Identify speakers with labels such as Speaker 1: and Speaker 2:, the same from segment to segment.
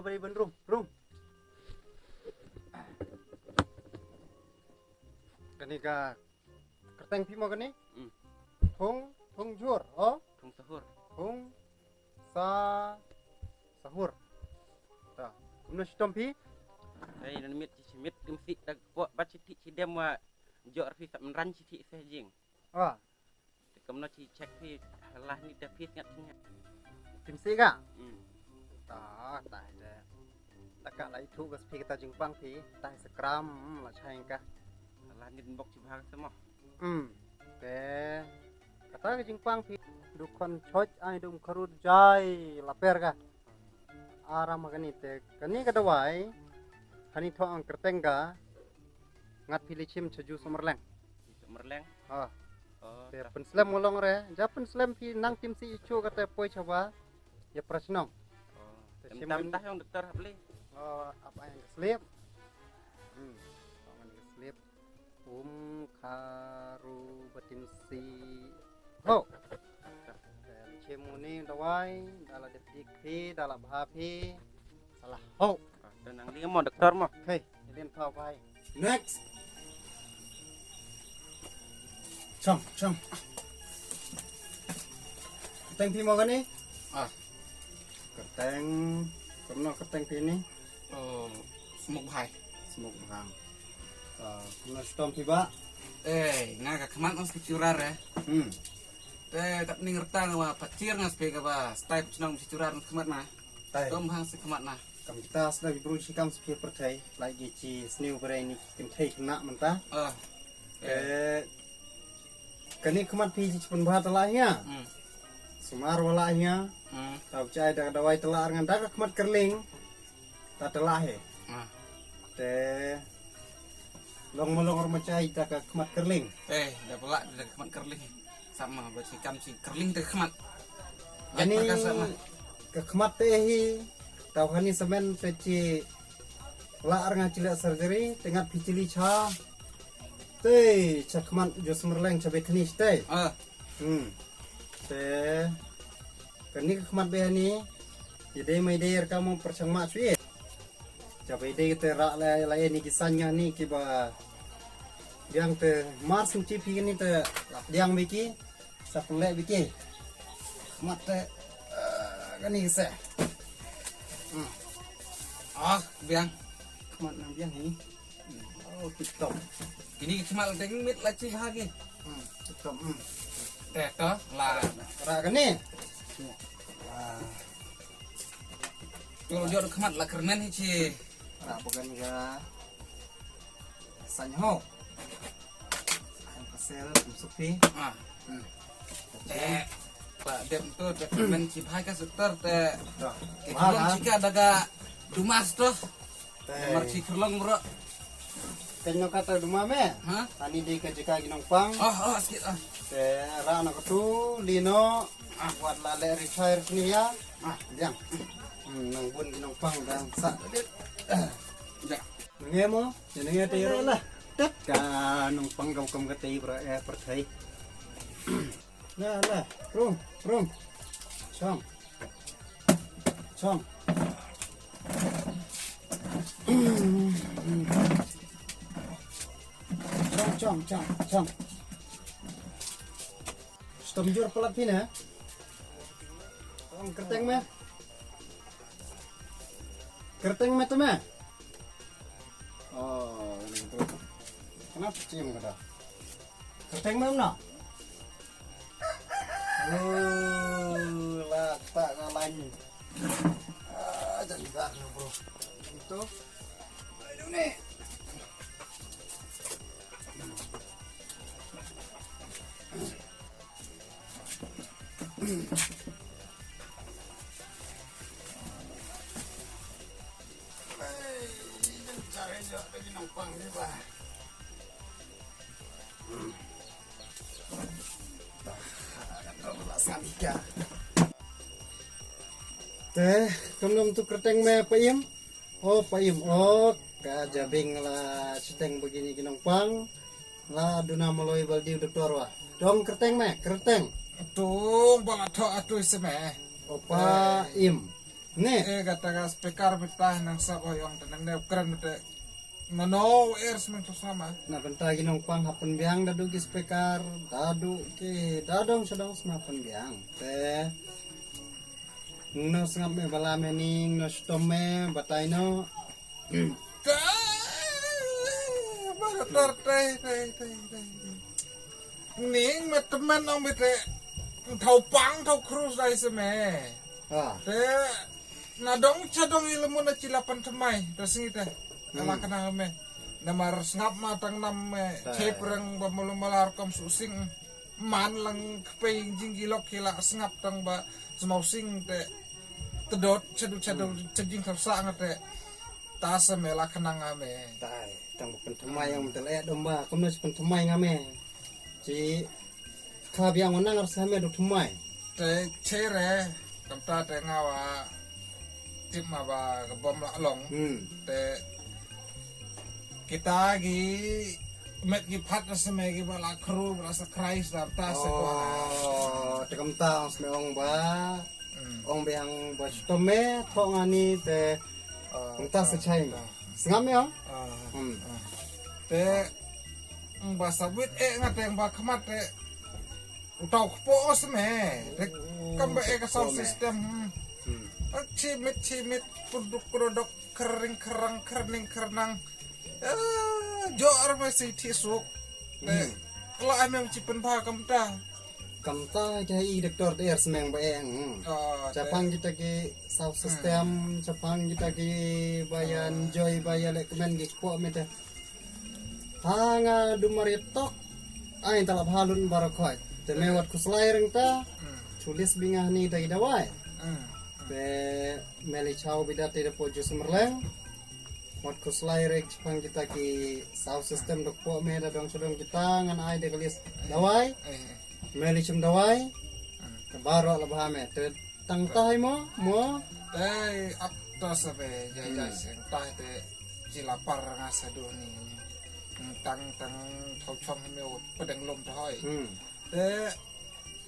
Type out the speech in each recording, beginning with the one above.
Speaker 1: beri ben rum. Kani ka kerteng pi mo kani? Thung jur, oh?
Speaker 2: Thung sahur.
Speaker 1: Thung sahur. Ta, kumno sitom pi?
Speaker 2: Đây là miết chỉ miết kim sĩ đã có bắt chỉ thị đem qua dọn phi sắm rắn chỉ thị xe riêng.
Speaker 1: Ah,
Speaker 2: Cầm nó chỉ check phi là ni đã phi ngắt ngắt.
Speaker 1: tim si ka? Ta, tai de. Taka lai thu ka pi kita jingpang pi, tai skram la chai ka.
Speaker 2: Là ni bọc chỉ hàng semua.
Speaker 1: Te kata ka jingpang pi dukon choj ai dum kharut jai laper ka. Aram kani te kani ka dawai. Kani tho ang kerteng ka ngat pilih chim chaju sumerleng.
Speaker 2: Merleng.
Speaker 1: Ah,
Speaker 2: Oh,
Speaker 1: te penslam ngolong re, ja penslam pi nang tim si ichu kata poi chawa. Ya prasnong.
Speaker 2: Tam tah yang dokter beli.
Speaker 1: Oh, apa yang keslip? Tangan keslip. Karu batim si. Ho. Chim ni dawai, dalam detik pi, dalam bhapi. Salah. Ho.
Speaker 2: Dan nang dia mau dokter mau.
Speaker 1: Okay, jadi pau pai. Next. Chong. Kerteng pi mau kan ni?
Speaker 2: Ah,
Speaker 1: Kerteng, kerana kerteng pi ni
Speaker 2: semuk bahai.
Speaker 1: smoke bang. Kerana stom tiba.
Speaker 3: Nga kaman ang securar tak ning rtang wa pacir nga spega ba style senang securar kamat na.
Speaker 1: Tai.
Speaker 3: Tom hang se kamat na.
Speaker 1: Kam kita sedang berusaha sikam sepi percaya lagi ci sniu berani kim thai kena mentah. Kani kemat pi ci pun bahat lahnya. Sumar walahnya. Tau cai dah dawai telah dengan dah kemat kerling. Tak telah he. Te long melong orang macai tak kemat kerling.
Speaker 3: Dah pula dah kamat kerling. Sama buat si kam si kerling dah kamat.
Speaker 1: Ani ke kemat tehi. Tau hani semen peci la arnga cila surgery tengah picili cha. Te cakman jo semerleng cabe kenis te. Te kani kemat be ni. Jadi mai der kamu percang mak cuy. Cabe de te ra la ni kisahnya ni kiba yang te mars suci pi ni te yang biki sapule biki. Kemat te kani se.
Speaker 3: Biang.
Speaker 1: Kemat nang biang ni. Oh, TikTok.
Speaker 3: Ini kamat teng mit la ci bahagi.
Speaker 1: TikTok.
Speaker 3: To la.
Speaker 1: Ra kani.
Speaker 3: Kalau jor kamat la kernen hi ci.
Speaker 1: Ra bukan ga sanyo. Ang pasel supi.
Speaker 3: La dem tu men ci bahagi ka setor te.
Speaker 1: Mahal
Speaker 3: Kalau
Speaker 1: ha.
Speaker 3: jika daga dumas tu. Nomor ci kerlong bro.
Speaker 1: Kenyo kata duma me. Tani di ka jika ginong pang.
Speaker 3: Sikit
Speaker 1: Te ra na tu lino buat lale retire ni ya. Yang. Nang bun ginong pang dan sa. Ngemo, jenenge te lah. Tet ka nong pang gam kam ka te bro perthai. Lah. Rum. Chong. Chong. Stom jur pelat pina. Kerteng me tu me. Oh, ini tu. Kenapa cium kata? Kerteng me mana? Lah tak ngalain. Jadi tak bro. Itu. Aduh nih. Cari jauh lagi nampang ni bah. Kamu tu kerteng me paim? Oh paim. Oh kajabing lah seteng begini ginong pang. Lah duna maloi baldi doktor wah. Dong kerteng me kerteng.
Speaker 3: Tuh bang atau sebe.
Speaker 1: Opa im. Nih,
Speaker 4: kata ka spekar betah nang saboyong tenang ne keren bete mano air semen sama
Speaker 1: na bentagi nong pang hapen biang dadu ki spekar, dadu ki dadong sedang senapan biang. Te no sengap me balame ni no stome batai no.
Speaker 4: Doktor teh ning me teman nang bete thau pang thau krus dai seme
Speaker 1: Ah,
Speaker 4: te nadong cadong ilmu na cilapan temai rasing teh ala kana me namar ngap matang nam me cepreng bamulu malar kom susing man lang kpei jinggilok kila ngap tang ba semau sing te tedot cadu cejing tersa ngate tasa me la kana ngame
Speaker 1: tai tang pen themai yang betul domba komno pen themai ngame. Ci ka biang wanang ar same do themai.
Speaker 4: te chere kamta te ngawa tip ma ba bom la long te kita gi met gi phat na seme gi bala kru rasa Christ dar ta se ko
Speaker 1: Oh, tekam tang sme ong ba. Ong biang ba stome thongani te ong ta se chai. Sengam ya?
Speaker 4: te ba sabit ngate ba khamat te utau po seme te kamba ka sound system cimit produk kering kerenang jor masih tisuk kalau emang cipen bah kamta
Speaker 1: Kam ta jai doktor der semeng ba eng. Japang kita ki sound system, Japang kita ki bayan joy bayan lekmen ki ko mete. Hanga dumari tok ai talap halun barakoi. Te mewat kuslai reng ta tulis bingah ni dai dawai. Be meli chau bidat te po jus merleng. Wat kuslai rek Japang kita ki sound system dok po me da dong sodong kita ngan ai de kalis dawai. Meli chum dawai. Baru la bahame te tang tai mo
Speaker 4: dai apta sabe jai seng tai te cilapar ngasadu ni tang thau chong meu pedang lom thoi te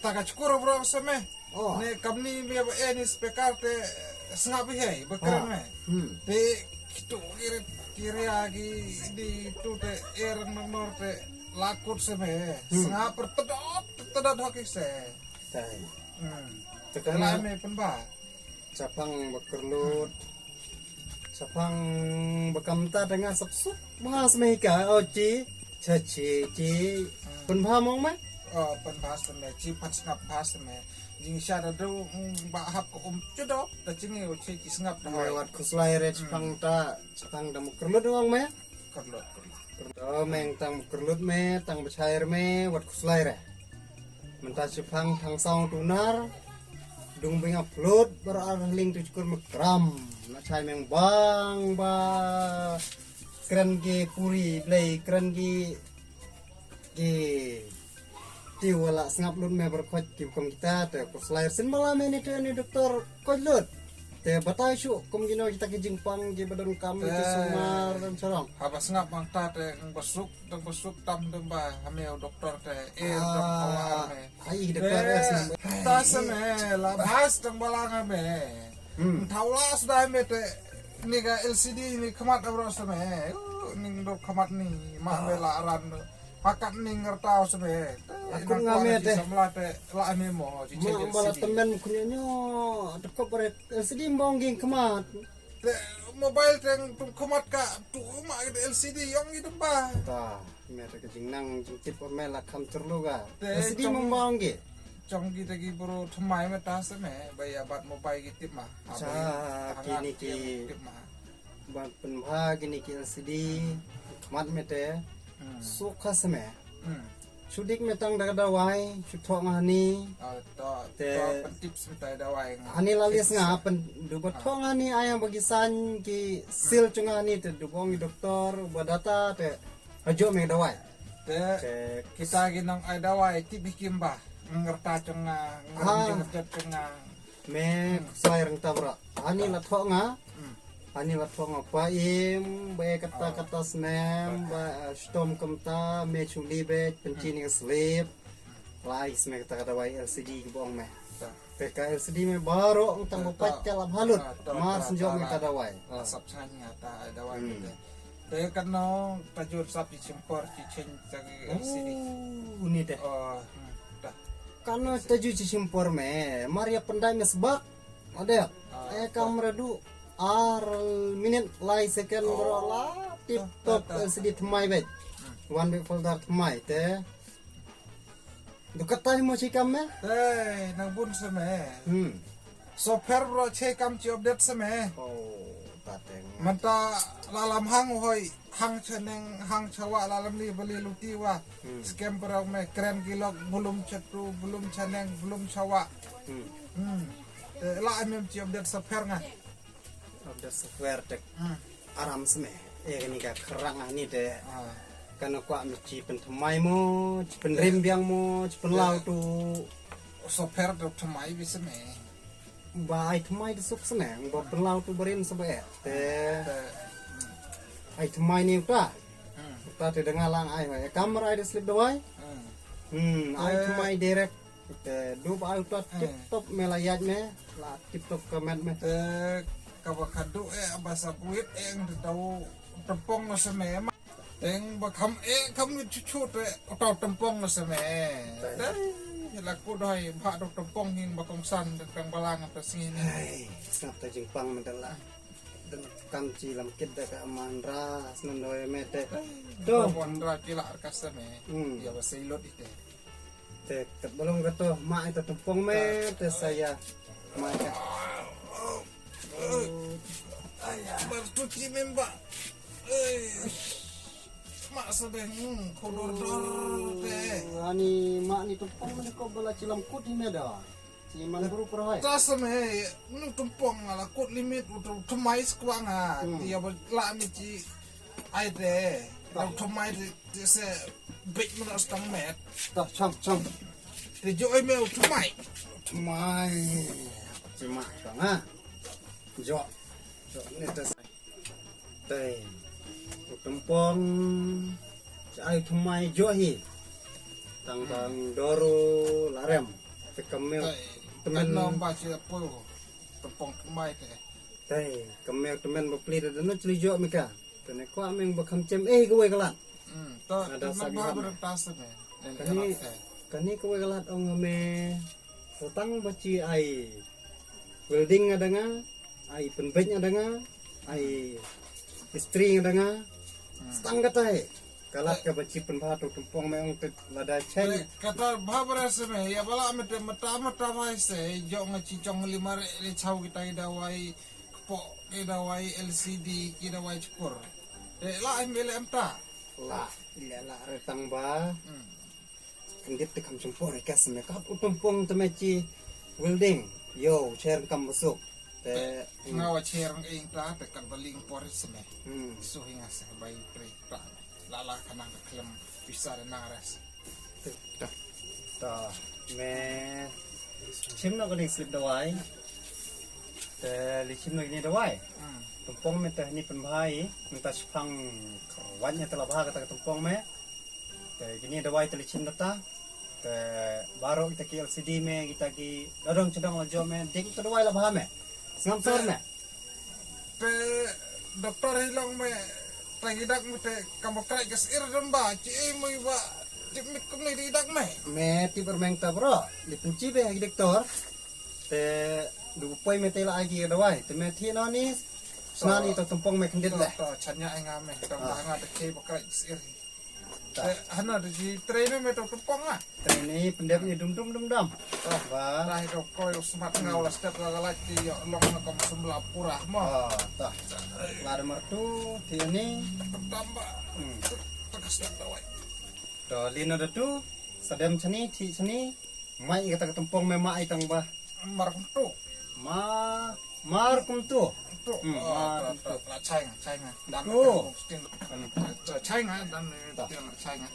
Speaker 4: taka cukur bro seme
Speaker 1: Oh.
Speaker 4: ne kamni me ba ni spekar te snap he bakran me te kitu kiri agi di tu te air nomor te lakut seme snap tedot hoki se
Speaker 1: tai.
Speaker 4: tekala me penba
Speaker 1: Japang bekerlut. Japang bekamta dengan sepsup bahas mehika oci ci penba mong me.
Speaker 4: penbahas seme cipat snap bahas seme jing syada do bahap ko cedok ta jingi o ci snap dah
Speaker 1: Lewat kuslai re Japang da bekerlut doang me.
Speaker 4: kerlot
Speaker 1: Do meng tang bekerlut me, tang becair me wat kuslai re. Mentah Japang tang saung tunar. Dung bing upload berarah link tu cukur mekram. Nak cai meng bang ba keren ge puri play keren ge tiu wala sengap lut me berkot ki kom kita te kuslair sin bala me ni doktor kolut. Te batai syu kom gino kita ke jingpang ge badan kam ke sumar dan sorong.
Speaker 4: habas ngap mang ta te besuk tam de ba hameo doktor te dok kawan me
Speaker 1: Ai doktor es
Speaker 4: ta seme la bahas tang balanga me thaula sudah me te ni ga LCD ni khamat abro seme ning do khamat ni ma me la aran pakat ning ngertau seme
Speaker 1: Aku ngame te.
Speaker 4: samla te la me mo cici
Speaker 1: Mak bala temen kunyonyo dekop rek sedih bong ging kemat.
Speaker 4: te mobile teng tum khamat ka tu ma LCD yang itu ba
Speaker 1: Ta mere ke jingnang jingtip mela kam terluga.
Speaker 4: Te,
Speaker 1: Sedih
Speaker 4: cong-
Speaker 1: membong ge.
Speaker 4: trong kita gi bro thmai me ta seme bai abat mobile gi tip ma
Speaker 1: Cha, kini ki
Speaker 4: tip ma
Speaker 1: ban penbha gini ki LCD kemat mete suka seme. Sudik metang daga dawai suthok ngani.
Speaker 4: to tips mitai dawai
Speaker 1: Hani lalis nga pen dugo thong ani ayang bagi san ki sil chunga ni te dugong doktor badata te ajo me dawai.
Speaker 4: te
Speaker 1: Te
Speaker 4: kita gi nang ai dawai tip hikim ba ngerta cenga ngerti cenga
Speaker 1: me sai reng tabra. Hani la thok nga. Hani la thok nga pa im be kata snem ba stom kamta me chuli be penchini sleep. Lai sme kata dawai LCD ki bong me. PKL sedih me baru tang bapak calap halut. Mar senjok me kadawai.
Speaker 4: Sabsanya ta dawai kita. Te kano tajur sapi cimpor cicing cagi LCD.
Speaker 1: Ini deh.
Speaker 4: Oh, dah.
Speaker 1: Karena taju cicimpor me, Maria pendai me sebak. Ada. Kamera du minit lai second berolah tip top LCD thmai bet. One big folder thmai te. Dukatai mo cikam me?
Speaker 4: Nang bun seme. Software bro kam ci update seme.
Speaker 1: Oh, tateng.
Speaker 4: Manta lalam hang hoi hang ceneng hang cawa lalam ni beli luti wa. Scam perang me keren kilok belum cetu belum ceneng belum cawa. La amem ci update software nga.
Speaker 1: Update software tek aram seme. Ini ka kerang ni deh. Karena kuat mesti pentemai mo, penrembiang mo, penlau tu.
Speaker 4: Software tu thmai bisa me.
Speaker 1: Bai thmai tu suk sene, bo penlau tu berin sebe. Ai thmai ni ta. Ta te dengar lang ai, kamera ai slip dawai. Ai thmai direct. Du ba tu tip top melayat me, la tip top comment me.
Speaker 4: Kabakadu abasa buit yang tahu tepong na seme. Teng bakam kami cucu te atau tempong na seme. Laku doi pak dok tempong hing bakong san tentang balang atas sini.
Speaker 1: Snap ta jingpang mendalah. Dan kamci lam kid da ka manra snan doi mete.
Speaker 4: Do wandra kila arkas seme. Ya basilot ite.
Speaker 1: Te belum gato mak itu tempong me te saya mak ka.
Speaker 4: Bertuci memba. Mak sedang kodor-dor teh.
Speaker 1: Ani mak ni tempong ni ko bala cilam kut ni meda. Si man buru perhai.
Speaker 4: Tas me nu tumpong ala kut limit utu thmai skwanga. Dia la mi ci ai de. Lau thmai de se big mun astang met.
Speaker 1: Tak cam.
Speaker 4: Te jo ai me thmai.
Speaker 1: Thmai. Si mak bang ha. Jo ni tas. Tei. Tempong ai thmai jo hi. Tang doro larem. Tekemel
Speaker 4: temen nomba ci apo. Tumpong thmai teh.
Speaker 1: Tei, kemel temen bepli dan nu celi jo mika. Tene ko ameng bakam cem kowe kelat.
Speaker 4: To nomba bertas me.
Speaker 1: Kani kowe kelat ong me utang baci ai welding ada nga, ai penbej ada nga, ai istri ada nga. Stang katai. Kalat ka baci penbatu tumpong me ong lada chen.
Speaker 4: Kata bhabra seme ya bala mete mata mai se jo ngaci cong 5 le chau kita idawai po idawai LCD idawai cukur. La mbele amta.
Speaker 1: La retang ba. Kendit te kam sumpor ikas me kap tumpong temaci welding. Yo share kam masuk. Te
Speaker 4: ngawa cerang ing ta te kan baling por seme. So hinga se bai pre ta. Lala kanang klem bisa dan naras.
Speaker 1: Ta me chim no kani slip dawai. Te li chim no ni dawai. Tumpong me te ni penbhai, minta sepang kawannya telah bahag kata tumpong me. Te gini dawai te li chim data. Te baru kita ki LCD me kita ki dadong cedang lajo me dik te dawai lah bahame. Ngam sor me.
Speaker 4: Te doktor hilang me Tangidak mete kamu krai gas iramba ci mo iba tip mik kum ni didak me.
Speaker 1: Me ti bermeng ta bro. Li penci be doktor. Te du poi me te la agi dawai. Te me thi no ni snani to tumpong me kendit le.
Speaker 4: To chanya engame dong nga de ke bakrai gas ir. Hana di trainer me to tumpong ah.
Speaker 1: Te ni pendep ni dum dam. Oh ba.
Speaker 4: Rai do koi semat ngau la step la ti yo long na kam sebelah purah mo.
Speaker 1: Oh, tah. Lada mertu ti ni
Speaker 4: Tambah. Tegas dak dawai.
Speaker 1: to lino da tu sadem chani thi chani mai kata tumpong me mai tang ba
Speaker 4: Mar tu.
Speaker 1: mar kum tu.
Speaker 4: Tu. La chai nga. Dan sting. Chai nga dan chai nga.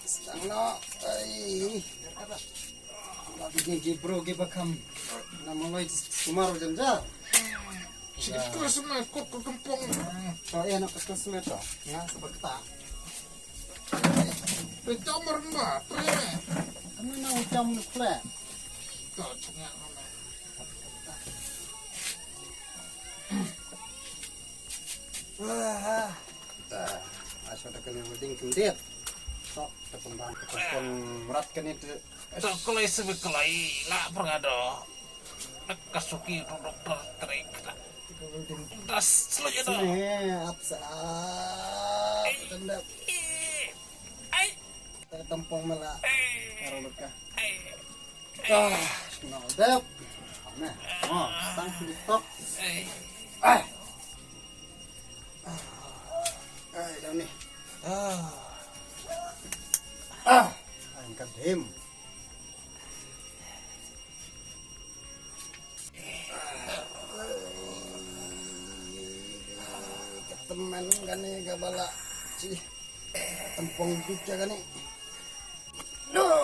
Speaker 1: Sang lo ai lagi gigi bro gi bakam nama loi kumar janja
Speaker 4: Itu semua kok kempong.
Speaker 1: to enak ketus me to nga sebekta
Speaker 4: Pecamur mbak, preme.
Speaker 1: kami na ucam flat
Speaker 4: Kau cengak nama.
Speaker 1: Wah, kita asal tak kena wedding kemudian. Sok, terkembang kepon merat kan itu.
Speaker 4: Tak kelai sebekelai lah pengado. Kasuki dokter trik lah. Das seluruhnya dong.
Speaker 1: Sini, apsa. Tendap. Tempong mela. Taruh bekah. Nodep. Nah, sang TikTok. Dah ni. Angkat him. Teman kan ni gabala. Tempong bicara kan ni. No.